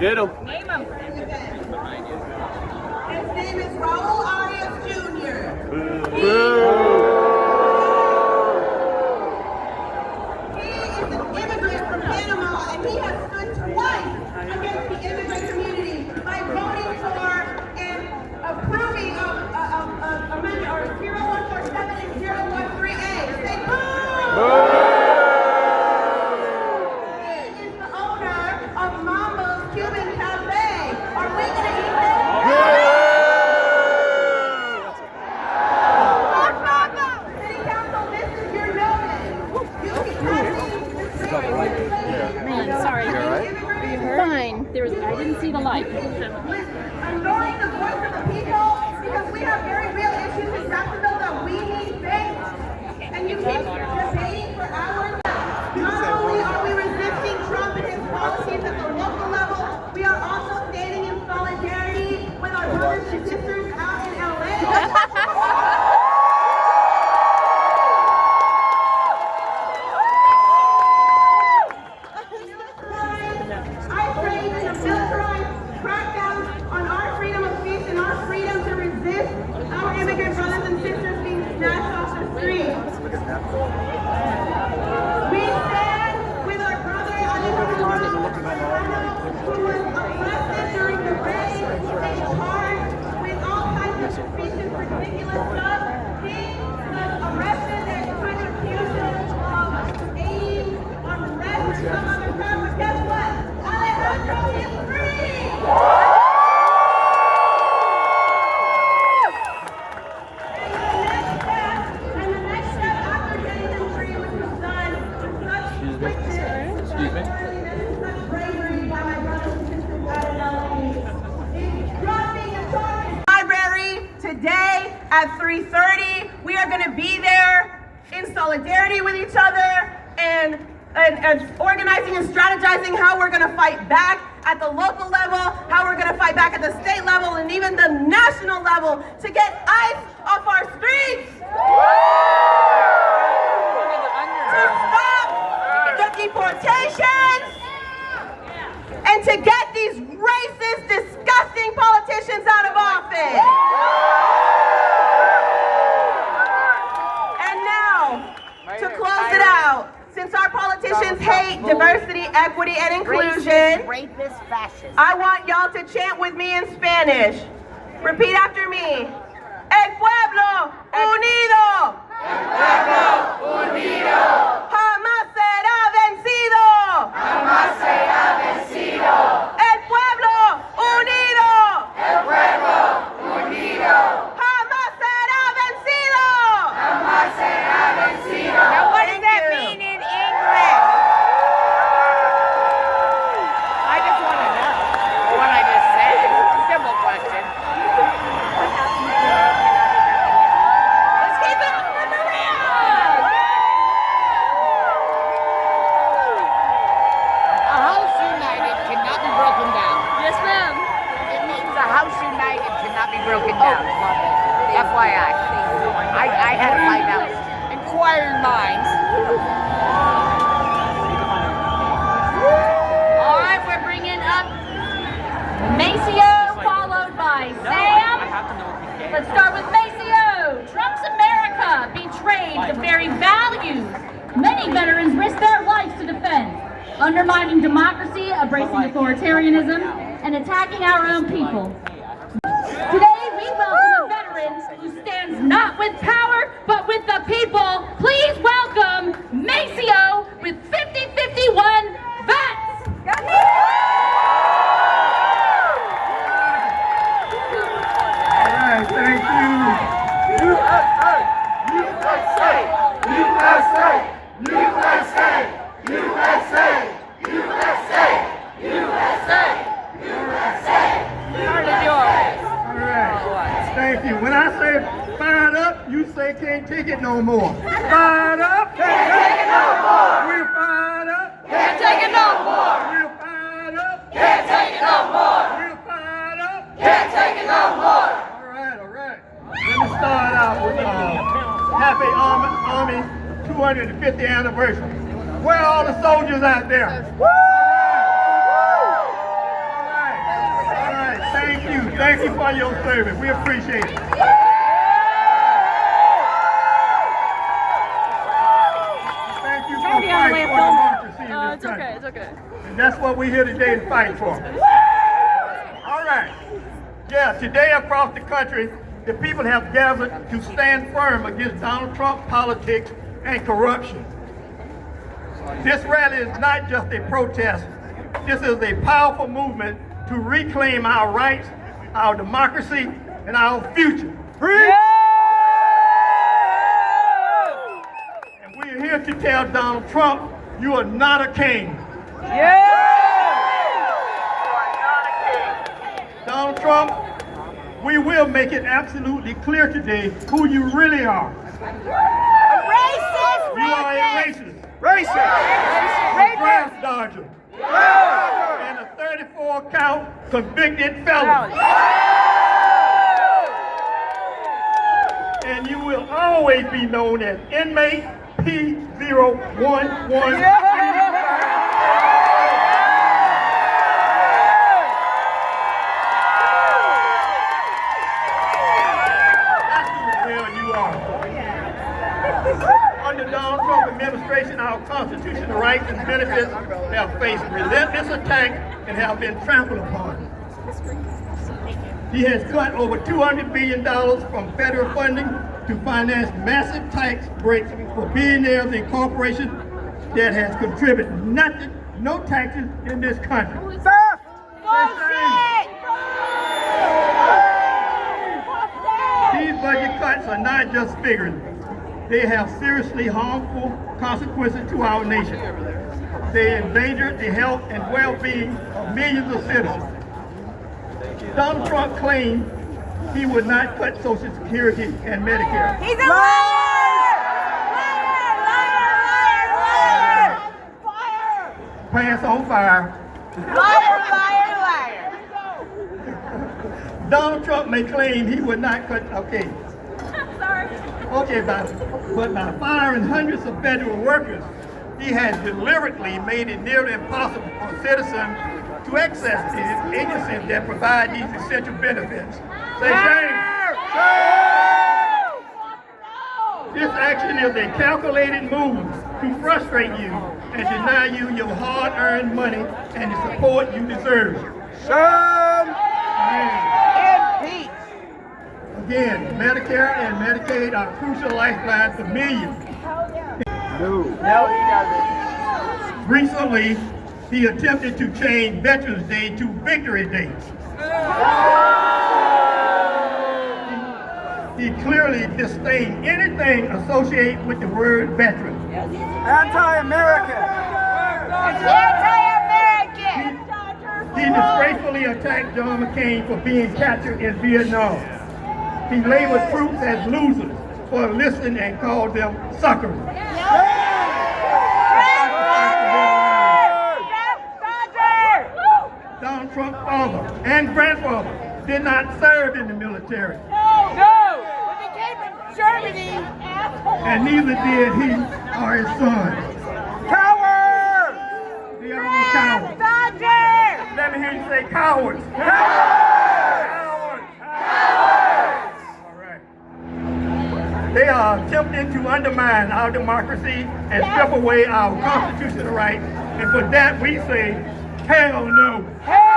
Get him. Name him. His name is Raul Arias Jr. He is an immigrant from Panama, and he has stood twice against the immigrant community by voting for and approving of amendment or 0147 and 013A. Say boo! I didn't see the light. Ignoring the voice of the people because we have very real issues in Jacksonville that we need fixed. And you keep debating for hours. Not only are we resisting Trump and his policies at the local level, we are also standing in solidarity with our brothers and sisters out in LA. We stand with our brother Alejandro, who was arrested during the raid and charged with all kinds of suspicious, ridiculous stuff. He was arrested and kind of accused of aiding on arrest or some other crime. But guess what? Alejandro is free! Today at 3:30, we are going to be there in solidarity with each other and organizing and strategizing how we're going to fight back at the local level, how we're going to fight back at the state level, and even the national level to get ICE off our streets. To stop the deportations and to get these racist, disgusting politicians out of office. And now, to close it out, since our politicians hate diversity, equity, and inclusion, I want y'all to chant with me in Spanish. Repeat after me. El pueblo unido. El pueblo unido. Jamás será vencido. Jamás será vencido. El pueblo unido. El pueblo unido. Jamás será vencido. Jamás será vencido. Now what does that mean in English? I just want to know what I just said. Simple question. Let's keep it up for Maria! broke it down. FYI. I had to find out. Inquiring minds. All right, we're bringing up Maceo, followed by Sam. Let's start with Maceo. Trump's America betrayed the very values many veterans risk their lives to defend, undermining democracy, embracing authoritarianism, and attacking our own people. Today, we welcome a veteran who stands not with power, but with the people. Please welcome Maceo with 5051 Vets. Thank you. USA! USA! USA! USA! USA! USA! USA! USA! Hard to do all this. All right. Thank you. When I say fired up, you say can't take it no more. Fired up. Can't take it no more. We're fired up. Can't take it no more. We're fired up. Can't take it no more. We're fired up. Can't take it no more. All right. Let me start out with Happy Army 250th anniversary. Where are all the soldiers out there? All right. Thank you. Thank you for your service. We appreciate it. Thank you for fighting for democracy in this country. It's okay. And that's what we're here today to fight for. All right. Yeah, today across the country, the people have gathered to stand firm against Donald Trump politics and corruption. This rally is not just a protest. This is a powerful movement to reclaim our rights, our democracy, and our future. And we're here to tell Donald Trump, you are not a king. Donald Trump, we will make it absolutely clear today who you really are. Racist! You are a racist. Racist! A draft dodger. And a 34-count convicted felon. And you will always be known as inmate P011. Under Donald Trump administration, our constitutional rights and benefits have faced relentless attack and have been trampled upon. He has cut over $200 billion from federal funding to finance massive tax breaks for billionaires and corporations that has contributed nothing, no taxes in this country. These budget cuts are not just figures. They have seriously harmful consequences to our nation. They endanger the health and well-being of millions of citizens. Donald Trump claimed he would not cut Social Security and Medicare. He's a liar! Liar! Fire! Pants on fire. Liar! Donald Trump may claim he would not cut, okay, but by firing hundreds of federal workers, he has deliberately made it nearly impossible for citizens to access these agencies that provide these essential benefits. Say shame! This action is a calculated move to frustrate you and deny you your hard-earned money and the support you deserve. Impeach! Again, Medicare and Medicaid are crucial lifelines for millions. No, he doesn't. Recently, he attempted to change Veterans Day to Victory Day. He clearly disdained anything associated with the word veteran. Anti-American! Anti-American! He disgracefully attacked John McCain for being captured in Vietnam. He labeled troops as losers for enlisting and called them suckers. Donald Trump's father and grandfather did not serve in the military. No! When he came from Germany, And neither did he or his son. coward! They are all cowards. Dodger! Let me hear you say cowards. Cowards! Cowards! All right. They are attempting to undermine our democracy and strip away our constitutional rights. And for that we say, hell no. Hell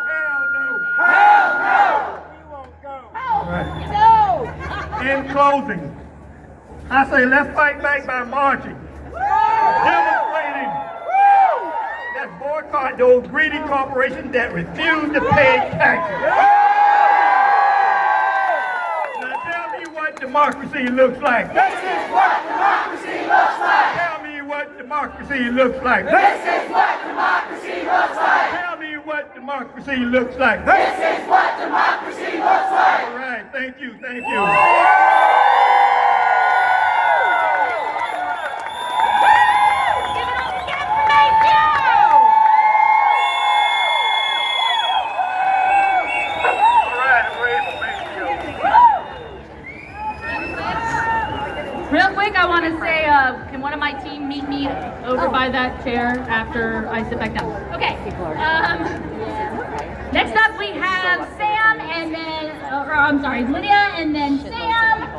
Hell no. no! Hell no! We won't go. All right. No! In closing, I say let's fight back by marching, demonstrating, let's boycott those greedy corporations that refuse to pay taxes. Now tell me what democracy looks like. This is what democracy looks like! Tell me what democracy looks like. This is what democracy looks like! Tell me what democracy looks like. This is what democracy looks like! All right, thank you, thank you. Real quick, I want to say, can one of my team meet me over by that chair after I sit back down? Okay. Next up, we have Sam, and then, Lydia, and then Sam.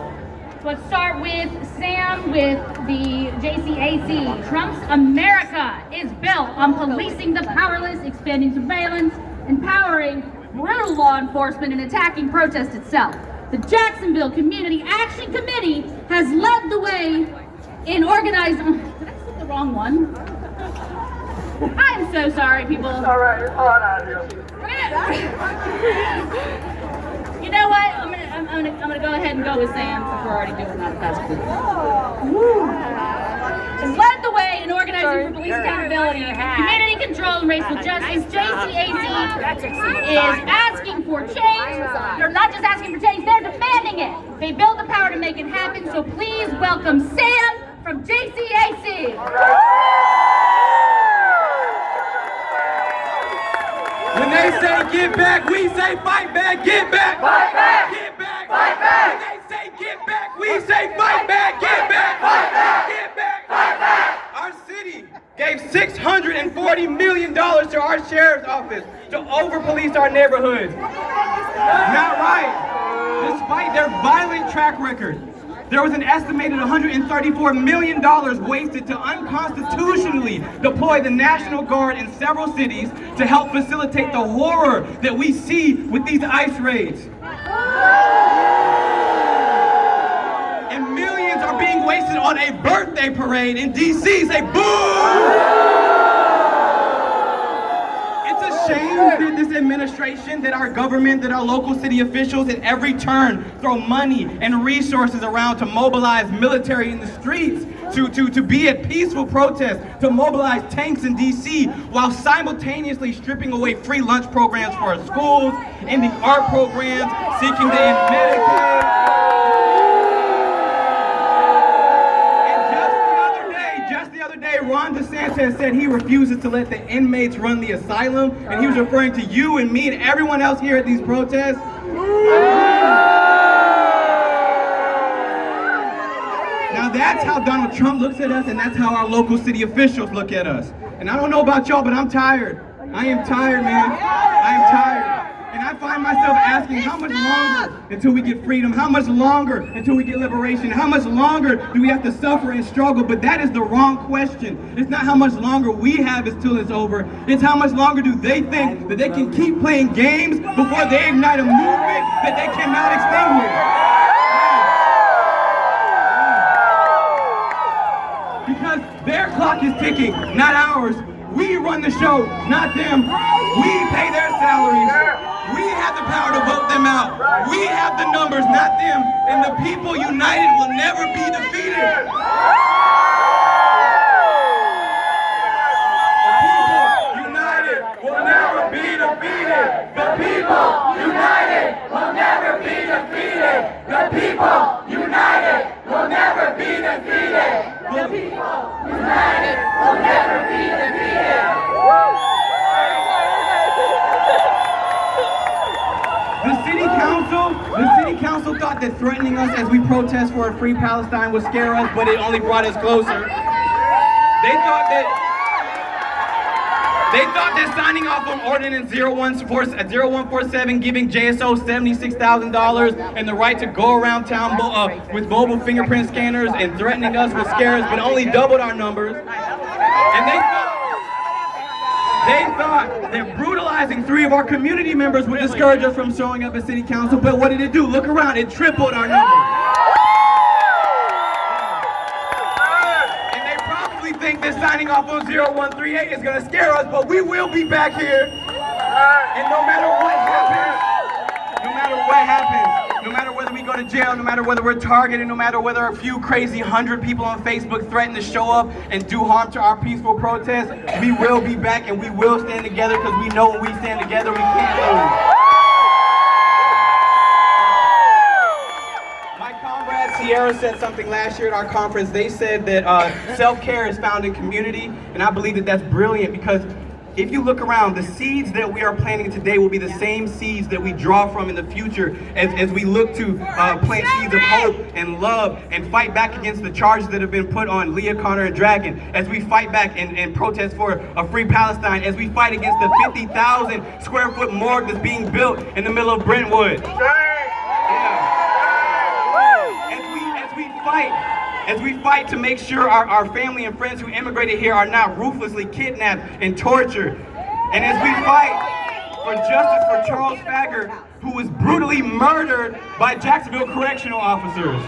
Let's start with Sam with the JCAC. Trump's America is built on policing the powerless, expanding surveillance, empowering brutal law enforcement, and attacking protest itself. The Jacksonville Community Action Committee has led the way in organizing. Did I click the wrong one? I'm so sorry, people. All right, it's hard out here. You know what? I'm gonna go ahead and go with Sam since we're already doing that. That's cool. Has led the way in organizing for police accountability, community control, and racial justice. JCAC is asking for change. They're not just asking for change, they're demanding it. They build the power to make it happen, so please welcome Sam from JCAC. When they say get back, we say fight back, get back, Fight back! get back, Fight back! When they say get back, we say fight back, get back, Fight back! get back, Fight back! Our city gave $640 million to our sheriff's office to over-police our neighborhoods. Not right. Despite their violent track record, there was an estimated $134 million wasted to unconstitutionally deploy the National Guard in several cities to help facilitate the horror that we see with these ICE raids. And millions are being wasted on a birthday parade in D.C. Say boo! It's a shame that this administration, that our government, that our local city officials at every turn throw money and resources around to mobilize military in the streets, to be at peaceful protests, to mobilize tanks in D.C. while simultaneously stripping away free lunch programs for our schools, ending art programs, seeking to end Medicaid. Just the other day, Ron DeSantis said he refuses to let the inmates run the asylum, and he was referring to you and me and everyone else here at these protests. Now that's how Donald Trump looks at us, and that's how our local city officials look at us. And I don't know about y'all, but I'm tired. I am tired, man. I am tired. And I find myself asking, how much longer until we get freedom? How much longer until we get liberation? How much longer do we have to suffer and struggle? But that is the wrong question. It's not how much longer we have until it's over. It's how much longer do they think that they can keep playing games before they ignite a movement that they cannot extinguish. Because their clock is ticking, not ours. We run the show, not them. We pay their salaries. We have the power to vote them out. We have the numbers, not them. And the people united will never be defeated. The people united will never be defeated. The people united will never be defeated. The people united will never be defeated. The people united will never be defeated. thought that threatening us as we protest for a free Palestine would scare us, but it only brought us closer. They thought that signing off on Ordinance 0147 giving JSO $76,000 and the right to go around town with mobile fingerprint scanners and threatening us would scare us, but only doubled our numbers. And they thought that brutalizing 3 of our community members would discourage us from showing up at city council, but what did it do? Look around, it tripled our numbers. Think that signing off on 0138 is going to scare us, but we will be back here. And no matter what happens, no matter whether we go to jail, no matter whether we're targeted, no matter whether a few crazy 100 people on Facebook threaten to show up and do harm to our peaceful protest, we will be back and we will stand together because we know when we stand together, we can't lose. Sierra said something last year at our conference. They said that self-care is found in community, and I believe that that's brilliant because if you look around, the seeds that we are planting today will be the same seeds that we draw from in the future as we look to plant seeds of hope and love and fight back against the charges that have been put on Leah, Connor, and Dragon, as we fight back and protest for a free Palestine, as we fight against the 50,000 square foot morgue that's being built in the middle of Brentwood. As we fight to make sure our family and friends who immigrated here are not ruthlessly kidnapped and tortured. And as we fight for justice for Charles Fagger, who was brutally murdered by Jacksonville correctional officers.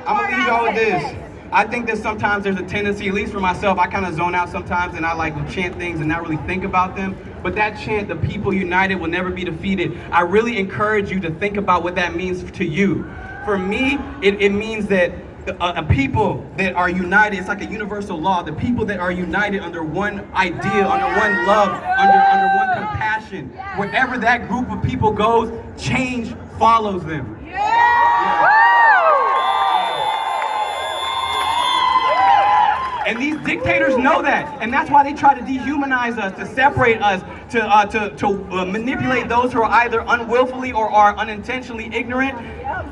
I'm gonna leave y'all with this. I think that sometimes there's a tendency, at least for myself, I kind of zone out sometimes and I like to chant things and not really think about them. But that chant, the people united will never be defeated, I really encourage you to think about what that means to you. For me, it means that a people that are united, it's like a universal law, the people that are united under one idea, under one love, under one compassion. Wherever that group of people goes, change follows them. And these dictators know that, and that's why they try to dehumanize us, to separate us, to manipulate those who are either unwillfully or are unintentionally ignorant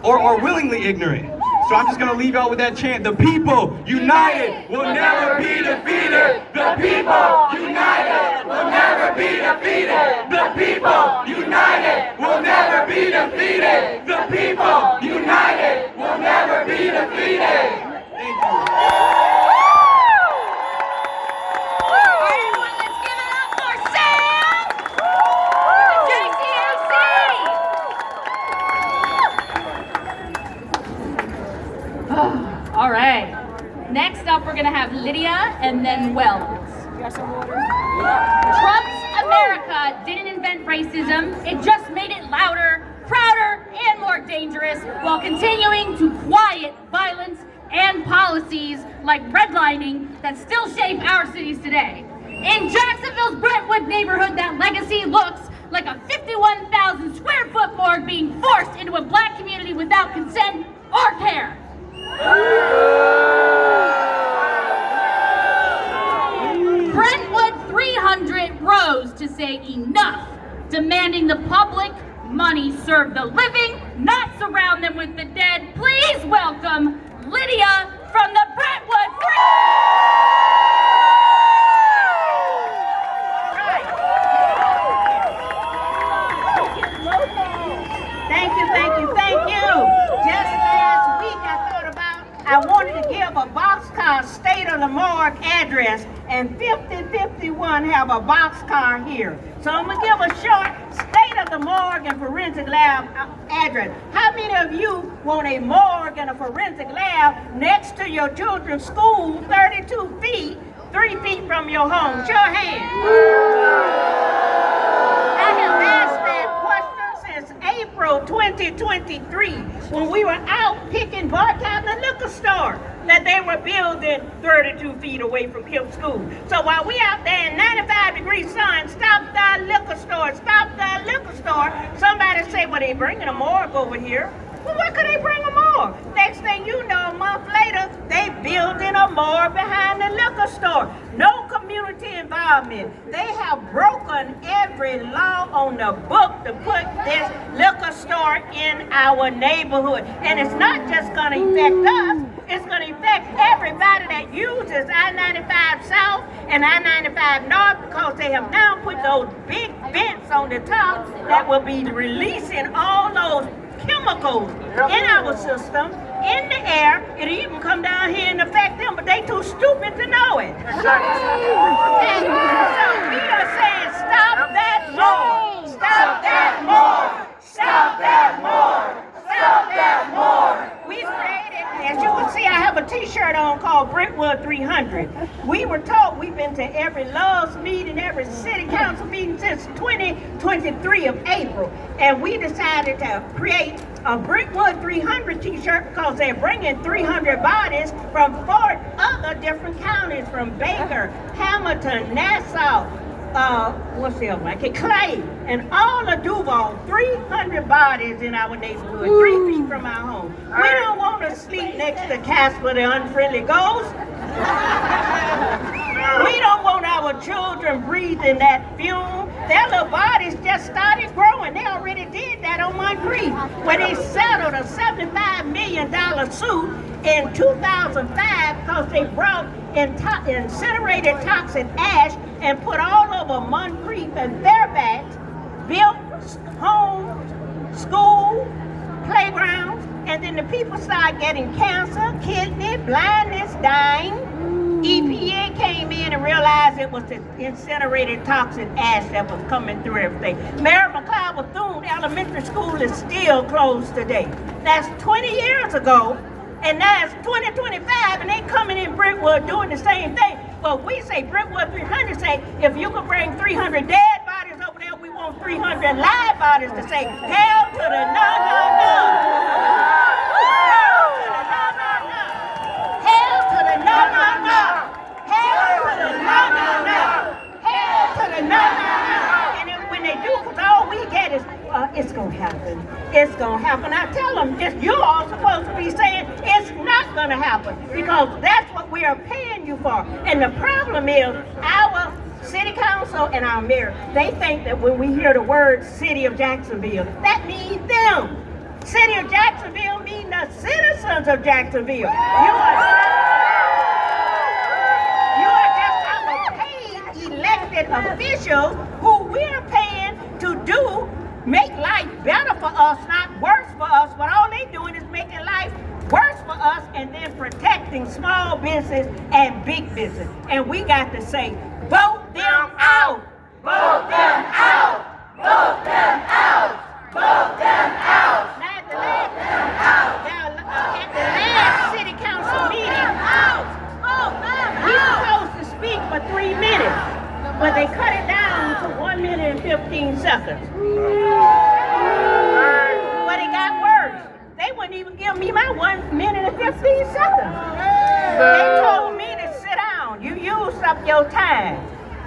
or willingly ignorant. So I'm just going to leave y'all with that chant. The people united will never be defeated. The people united will never be defeated. The people united will never be defeated. The people united will never be defeated. Thank you. All right. Next up, we're going to have Lydia and then Wells. Trump's America didn't invent racism. It just made it louder, prouder, and more dangerous while continuing to quiet violence and policies like redlining that still shape our cities today. In Jacksonville's Brentwood neighborhood, that legacy looks like a 51,000 square foot morgue being forced into a black community without consent or care. Brentwood 300 rose to say enough, demanding the public money serve the living, not surround them with the dead. Please welcome Lydia from the Brentwood 300. Thank you. Just last week I wanted to give a boxcar state of the morgue address, and 5051 have a boxcar here. So I'm gonna give a short state of the morgue and forensic lab address. How many of you want a morgue and a forensic lab next to your children's school, 32 feet, 3 feet from your home? Show your hand. I have asked that question since April 2023 when we were out picking bark out in the liquor store that they were building 32 feet away from Kemp School. So while we out there in 95-degree sun, stop the liquor store, somebody say, well, they bringing a morgue over here. Well, what could they bring a morgue? Next thing you know, a month later, they building a morgue behind the liquor store. No community community involvement. They have broken every law on the book to put this liquor store in our neighborhood. And it's not just going to affect us, it's going to affect everybody that uses I-95 South and I-95 North, because they have now put those big vents on the top that will be releasing all those chemicals in our system, in the air. It'll even come down here and affect them, but they too stupid to know it. And so we are saying, stop that more! Stop that more! Stop that more! Stop that more! We created, as you can see, I have a t-shirt on called Brentwood 300. We were told, we've been to every Love's meeting, every city council meeting since 2023 of April. And we decided to create a Brentwood 300 t-shirt because they're bringing 300 bodies from 4 other different counties, from Baker, Hamilton, Nassau, what's the other one? Clay, and all of Duval. 300 bodies in our neighborhood, 3 feet from our home. We don't want to sleep next to Casper the Unfriendly Ghost. We don't want our children breathing that fume. Their little bodies just started growing. They already did that on Moncrief, where they settled a $75 million suit in 2005 because they brought incinerated toxic ash and put all over Moncrief and Fairfax, built homes, schools, playgrounds, and then the people started getting cancer, kidney, blindness, dying. EPA came in and realized it was the incinerated toxic ash that was coming through everything. Mary McLeod Bethune Elementary School is still closed today. That's 20 years ago, and now it's 2025, and they coming in Brentwood doing the same thing. Well, we say Brentwood 300 say, if you could bring 300 dead bodies over there, we want 300 live bodies to say, hell to the no, no, no. Hell to the no, no, no. Hell to the no, no, no. Hell to the no, no, no. Hell to the no, no, no. And then when they do, because all we get is, it's going to happen. It's going to happen. I tell them, you all supposed to be saying it's not going to happen, because that's what we are paying you for. And the problem is our city council and our mayor, they think that when we hear the word City of Jacksonville, that means them. City of Jacksonville means the citizens of Jacksonville. You are just our paid elected officials who we're paying to make life better for us, not worse for us. But all they're doing is making life worse for us and then protecting small business and big business. And we got to say, vote them out! Vote them out! Vote them out! Vote them out! Now, at the last city council meeting, we were supposed to speak for 3 minutes, but they cut it down to 1 minute and 15 seconds. But it got worse. They wouldn't even give me my 1 minute and 15 seconds. They told me to sit down. You used up your time.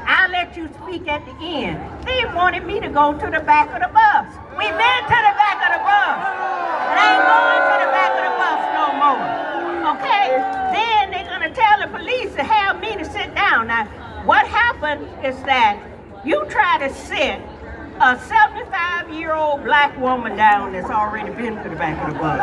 I'll let you speak at the end. They wanted me to go to the back of the bus. We've been to the back of the bus. But I ain't going to the back of the bus no more. Okay? Then they're going to tell the police to have me to sit down. Now, what happened is that you try to sit a 75-year-old black woman down that's already been to the back of the bus.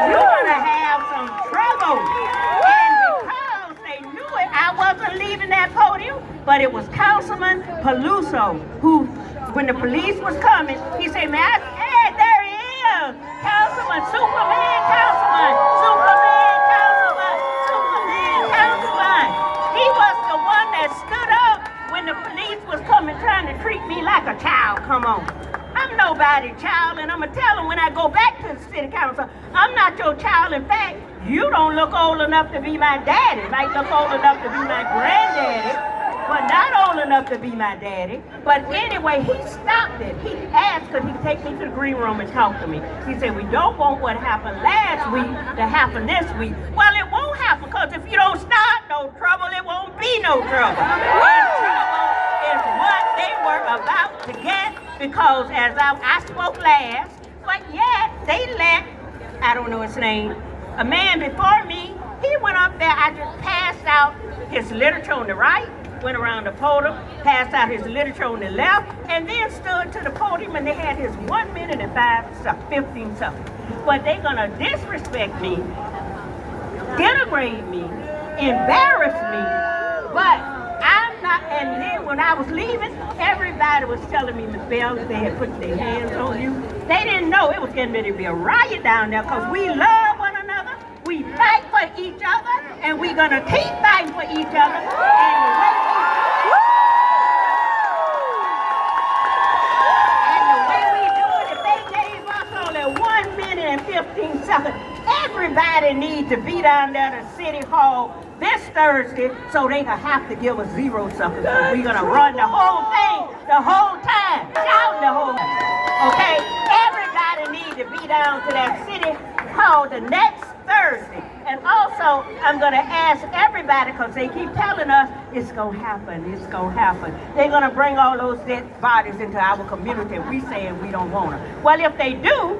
You're going to have some trouble. And because they knew it, I wasn't leaving that podium, but it was Councilman Peluso who, when the police was coming, he said, man, hey, there he is. Councilman, Superman, Councilman, Superman, Councilman, Superman, Councilman. He was the one that stood up when the police was coming trying to treat me like a child. Come on. I'm nobody's child, and I'm going to tell them when I go back to the city council, I'm not your child. In fact, you don't look old enough to be my daddy. Like look old enough to be my granddaddy, but not old enough to be my daddy. But anyway, he stopped it. He asked, could he take me to the green room and talk to me? He said, we don't want what happened last week to happen this week. Well, it won't happen, because if you don't start no trouble, it won't be no trouble. And trouble is what they were about to get, because as I spoke last, but yet they let, I don't know his name, a man before me He went up there, I just passed out his literature on the right, went around the podium, passed out his literature on the left, and then stood to the podium and they had his 1 minute and 15 seconds. But they're gonna disrespect me, denigrate me, embarrass me, but I'm not. And then when I was leaving, everybody was telling me, Miss Bell, that they had put their hands on you. They didn't know it was getting ready to be a riot down there because we love one another, we fight for each other, and we're gonna keep fighting for each other. And the way we do it, if they gave us only 1 minute and 15 seconds, everybody needs to be down there at City Hall this Thursday, so they gonna have to give us 0 seconds. So we're gonna run the whole thing, the whole time, shout the whole time. Okay? Everybody needs to be down to that City Hall the next Thursday. And also, I'm gonna ask everybody, because they keep telling us it's gonna happen, it's gonna happen. They're gonna bring all those dead bodies into our community. We saying we don't want them. Well, if they do,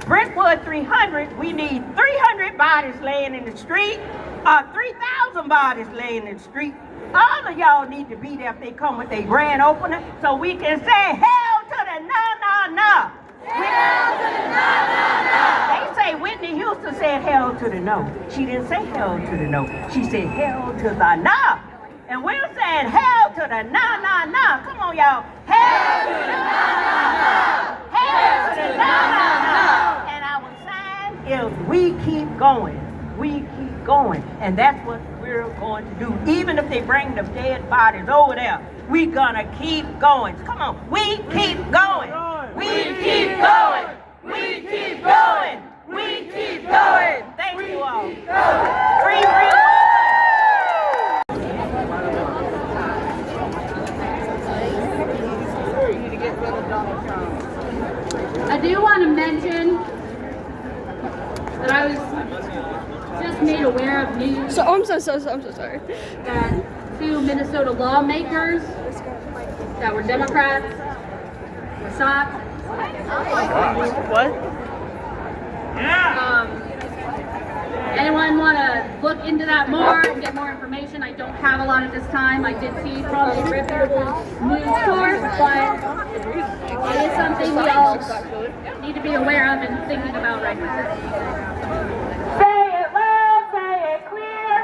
Brentwood 300, we need 300 bodies laying in the street, 3,000 bodies laying in the street. All of y'all need to be there if they come with their grand opening, so we can say, hell to the no. Hell to the no. They say Whitney Houston said hell to the no. She didn't say hell to the no. She said hell to the no. And we're saying hell to the no. Come on, y'all. Hell to the no. Hell to the no. And our sign is we keep going. We keep going. And that's what we're going to do. Even if they bring the dead bodies over there, we're gonna keep going. Come on. We keep going. We keep going. We keep going. We keep going. Thank you all. Free real. I do want to mention that I was just made aware of news. I'm so sorry. That 2 Minnesota lawmakers that were Democrats were shot. What? Anyone want to look into that more and get more information? I don't have a lot at this time. I did see from a reputable news source, but it is something we all need to be aware of and thinking about right now. Say it loud, say it clear.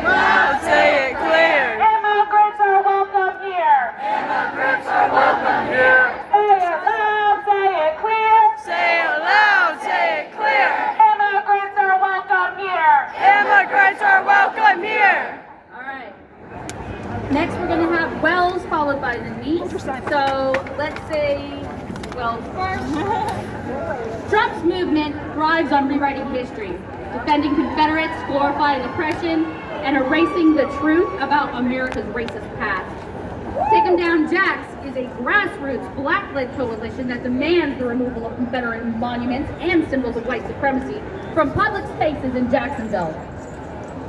Loud, say it clear. Immigrants are welcome here. Immigrants are welcome here. Say it loud, say it clear. Say it loud, say it clear. Immigrants are welcome here. Immigrants are welcome here. All right. Next, we're going to have Wells followed by the Denise. So let's say Wells first. Trump's movement thrives on rewriting history, defending Confederates, glorifying oppression, and erasing the truth about America's racist past. Take 'em Down Jacks is a grassroots black-led coalition that demands the removal of Confederate monuments and symbols of white supremacy from public spaces in Jacksonville.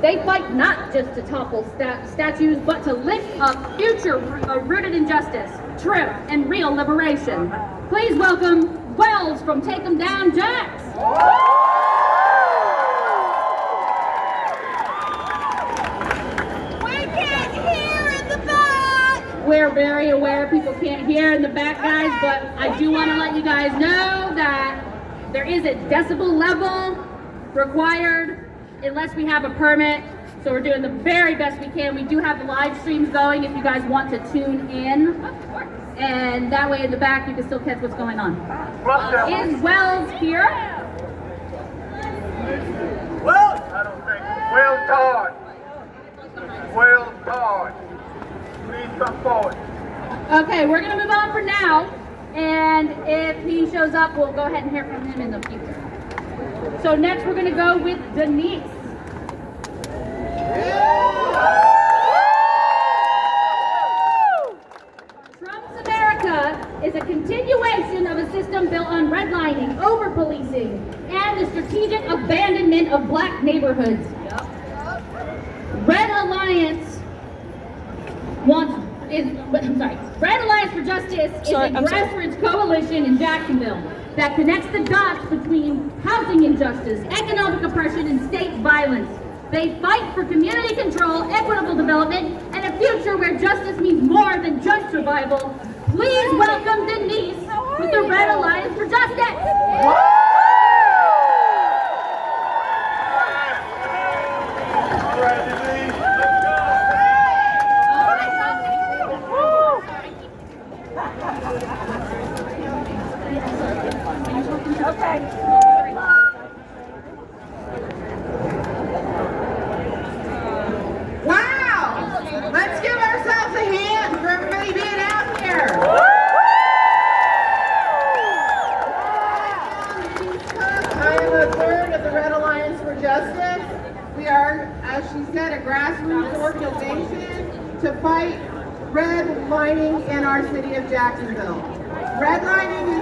They fight not just to topple statues, but to lift up future rooted in justice, truth, and real liberation. Please welcome Wells from Take 'em Down Jacks. We can't hear in the back. We're very aware people can't hear in the back, guys, but I do want to let you guys know that there is a decibel level required unless we have a permit. So we're doing the very best we can. We do have the live streams going if you guys want to tune in. And that way in the back you can still catch what's going on. Is Wells here? Well, I don't think. Well Todd. Well Todd. Please come forward. Okay, we're going to move on for now. And if he shows up, we'll go ahead and hear from him in the future. So next we're going to go with Denise. Trump's America is a continuation of a system built on redlining, over-policing, and the strategic abandonment of black neighborhoods. Red Alliance Red Alliance for Justice is a grassroots coalition in Jacksonville that connects the dots between housing injustice, economic oppression, and state violence. They fight for community control, equitable development, and a future where justice means more than just survival. Please welcome Denise with the Red Alliance for Justice. All right, Denise, let's go. Wow! Let's give ourselves a hand for everybody being out here. I am a third of the Red Alliance for Justice. We are, as she said, a grassroots organization to fight redlining in our city of Jacksonville. Redlining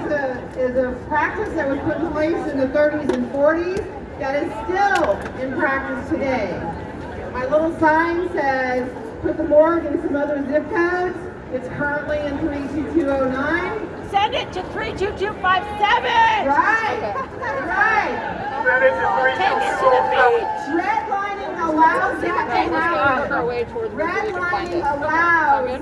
is a practice that was put in place in the 30s and 40s that is still in practice today. My little sign says, put the morgue in some other zip codes. It's currently in 32209. Send it to 32257. Right, right. Send it to Take it to the beach. Redlining allows that to happen. Redlining allows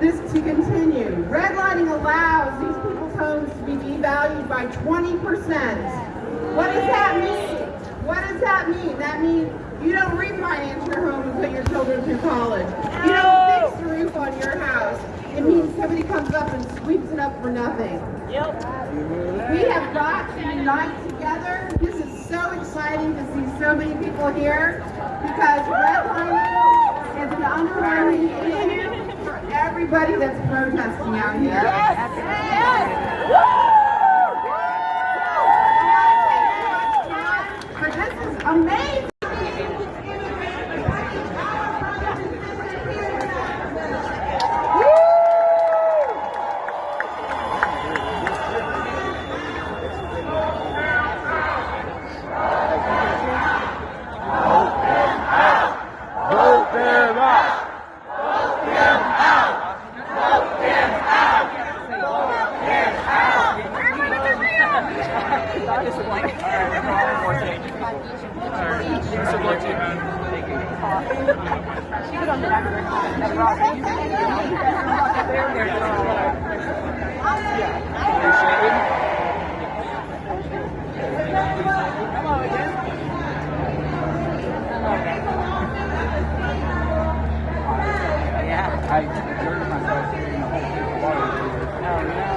this to continue. Redlining allows these people's homes to be devalued by 20%. What does that mean? What does that mean? That means you don't refinance your home and put your children through college. You don't fix the roof on your house. It means somebody comes up and sweeps it up for nothing. Yep. We have got to unite together. This is so exciting to see so many people here because redlining is an underlying issue for everybody that's protesting out here. Yes. Yes. But this is amazing. I exerted myself in the whole water.